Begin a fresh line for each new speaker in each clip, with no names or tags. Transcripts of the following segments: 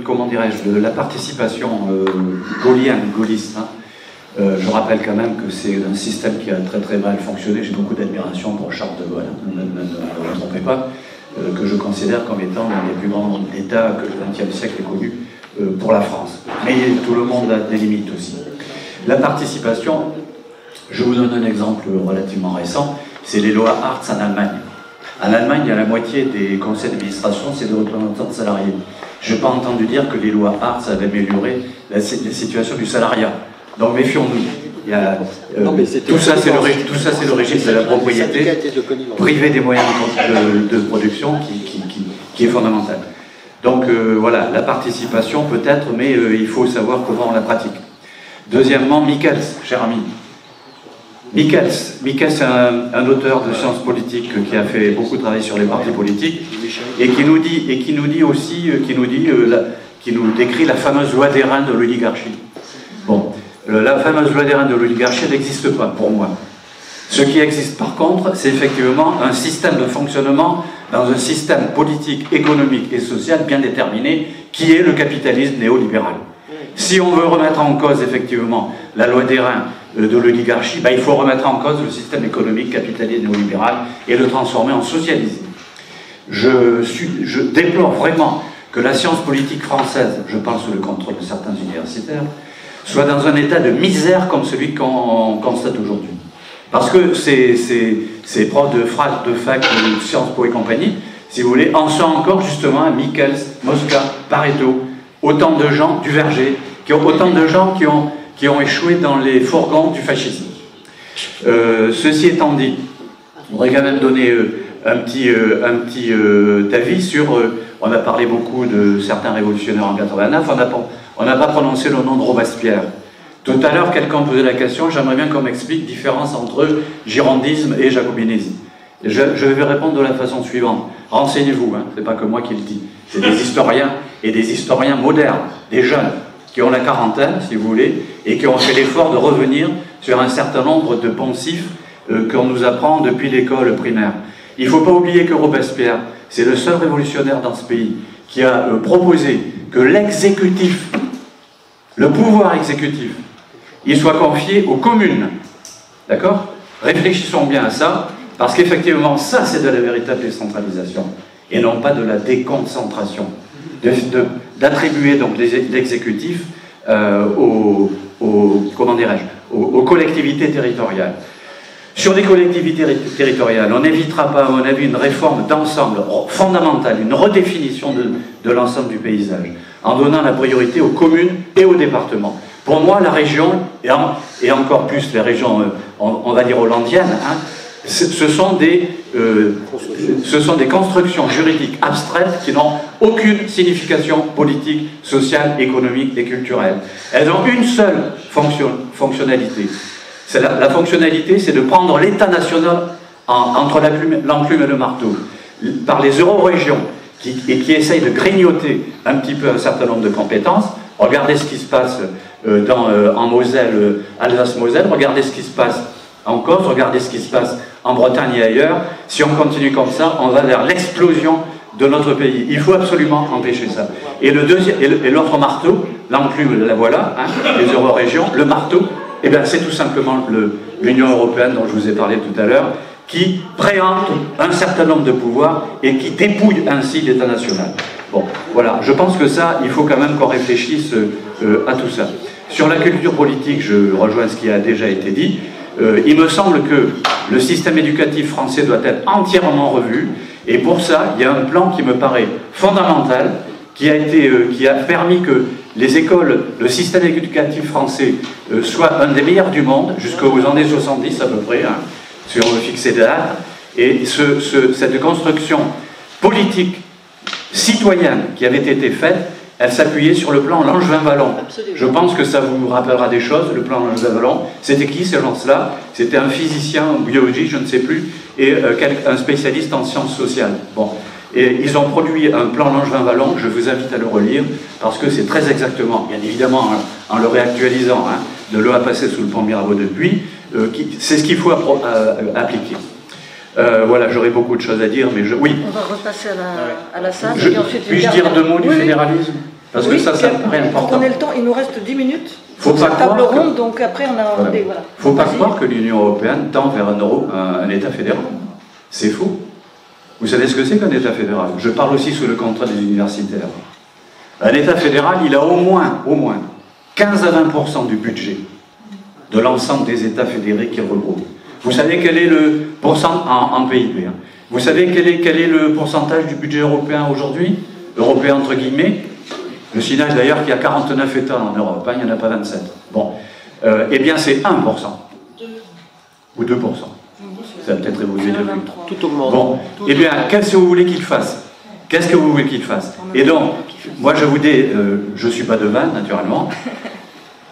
Comment dirais-je, de la participation gaulliste, hein. Je rappelle quand même que c'est un système qui a très très mal fonctionné. J'ai beaucoup d'admiration pour Charles de Gaulle, ne vous trompez pas, que je considère comme étant l'un des plus grands États que le XXe siècle ait connu pour la France. Mais tout le monde a des limites aussi. La participation, je vous donne un exemple relativement récent, c'est les lois Hartz en Allemagne. En Allemagne, il y a la moitié des conseils d'administration, c'est des représentants de salariés. Je n'ai pas entendu dire que les lois Hartz avaient amélioré la situation du salariat. Donc méfions-nous. Tout ça, c'est le registre de la propriété privée des moyens de production qui est fondamental. Donc voilà, la participation peut-être, mais il faut savoir comment on la pratique. Deuxièmement, Michels, cher ami. Michels, c'est un auteur de sciences politiques qui a fait beaucoup de travail sur les partis politiques et qui nous décrit la fameuse loi des reins de l'oligarchie. Bon, la fameuse loi des reins de l'oligarchie n'existe pas pour moi. Ce qui existe par contre, c'est effectivement un système de fonctionnement dans un système politique, économique et social bien déterminé qui est le capitalisme néolibéral. Si on veut remettre en cause effectivement la loi des reins de l'oligarchie, il faut remettre en cause le système économique capitaliste néolibéral et le transformer en socialisme. Je déplore vraiment que la science politique française, je pense sous le contrôle de certains universitaires, soit dans un état de misère comme celui qu'on constate aujourd'hui. Parce que ces profs de fac, de Sciences Po et compagnie, si vous voulez, en sont encore justement à Michels, Mosca, Pareto, autant de gens du Verger, autant de gens qui ont échoué dans les fourgons du fascisme. Ceci étant dit, on voudrait quand même donner un petit avis sur... on a parlé beaucoup de certains révolutionnaires en 89, on n'a pas prononcé le nom de Robespierre. Tout à l'heure, quelqu'un posait la question, j'aimerais bien qu'on m'explique la différence entre girondisme et jacobinisme. Je vais répondre de la façon suivante. Renseignez-vous, hein, c'est pas que moi qui le dis. C'est des historiens et des historiens modernes, des jeunes, qui ont la quarantaine, si vous voulez, et qui ont fait l'effort de revenir sur un certain nombre de poncifs qu'on nous apprend depuis l'école primaire. Il ne faut pas oublier que Robespierre, c'est le seul révolutionnaire dans ce pays qui a proposé que l'exécutif, le pouvoir exécutif, il soit confié aux communes. D'accord? Réfléchissons bien à ça, parce qu'effectivement, ça, c'est de la véritable décentralisation, et non pas de la déconcentration. D'attribuer donc l'exécutif aux collectivités territoriales. Sur les collectivités territoriales, on n'évitera pas, à mon avis, une réforme d'ensemble fondamentale, une redéfinition de l'ensemble du paysage, en donnant la priorité aux communes et aux départements. Pour moi, la région, et encore plus les régions, on va dire hollandiennes, hein, ce sont des constructions juridiques abstraites qui n'ont aucune signification politique, sociale, économique et culturelle. Elles ont une seule fonctionnalité. La fonctionnalité, c'est de prendre l'État national entre l'enclume et le marteau, par les eurorégions, qui essayent de grignoter un petit peu un certain nombre de compétences. Regardez ce qui se passe en Moselle, Alsace-Moselle, regardez ce qui se passe en Corse, regardez ce qui se passe en Bretagne et ailleurs. Si on continue comme ça, on va vers l'explosion de notre pays. Il faut absolument empêcher ça. Et l'autre marteau, l'enclume, la voilà, hein, les eurorégions, le marteau, eh bien, c'est tout simplement l'Union européenne dont je vous ai parlé tout à l'heure, qui préempte un certain nombre de pouvoirs et qui dépouille ainsi l'État national. Bon, voilà, je pense que ça, il faut quand même qu'on réfléchisse à tout ça. Sur la culture politique, je rejoins ce qui a déjà été dit. Il me semble que le système éducatif français doit être entièrement revu, et pour ça, il y a un plan qui me paraît fondamental, qui a permis que les écoles, le système éducatif français soit un des meilleurs du monde, jusqu'aux années 70 à peu près, hein, si on veut fixer des dates, et cette construction politique citoyenne qui avait été faite, elle s'appuyait sur le plan Langevin-Vallon. Je pense que ça vous rappellera des choses, le plan Langevin-Vallon. C'était qui ces gens-là? C'était un physicien en biologie, je ne sais plus, et un spécialiste en sciences sociales. Bon. Et ils ont produit un plan Langevin-Vallon, je vous invite à le relire, parce que c'est très exactement, bien évidemment, en le réactualisant, hein, de l'eau à passer sous le pont Mirabeau depuis, c'est ce qu'il faut appliquer. Voilà, j'aurais beaucoup de choses à dire, mais oui.
On va repasser à la salle.
Puis-je dire deux mots du fédéralisme? Parce que ça me paraît important.
Pour qu'on ait le temps, il nous reste 10 minutes.
Faut pas
table ronde, donc après on a...
Il ne faut pas croire que l'Union européenne tend vers un État fédéral. C'est faux. Vous savez ce que c'est qu'un État fédéral? Je parle aussi sous le contrôle des universitaires. Un État fédéral, il a au moins 15 à 20% du budget de l'ensemble des États fédérés qu'il regroupe. Vous savez quel est le pourcentage en PIB, hein. Vous savez quel est le pourcentage du budget européen aujourd'hui? Européen entre guillemets. Je signale d'ailleurs qu'il y a 49 États en Europe, hein, il n'y en a pas 27. Bon, eh bien c'est 1%. Ou 2%. Ça va peut-être évoluer depuis.
Tout augmente.
Bon, eh bien, qu'est-ce que vous voulez qu'il fasse? Qu'est-ce que vous voulez qu'il fasse? Et donc, moi je vous dis, je ne suis pas devin, naturellement,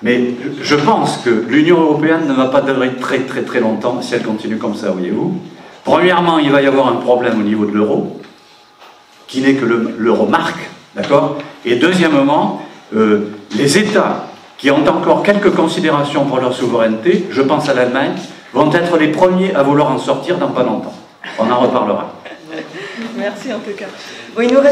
mais je pense que l'Union européenne ne va pas durer très longtemps si elle continue comme ça, voyez-vous. Premièrement, il va y avoir un problème au niveau de l'euro, qui n'est que l'euro marque, d'accord? Et deuxièmement, les États qui ont encore quelques considérations pour leur souveraineté, je pense à l'Allemagne, vont être les premiers à vouloir en sortir dans pas longtemps. On en reparlera.
Merci en tout cas.
Bon, il nous reste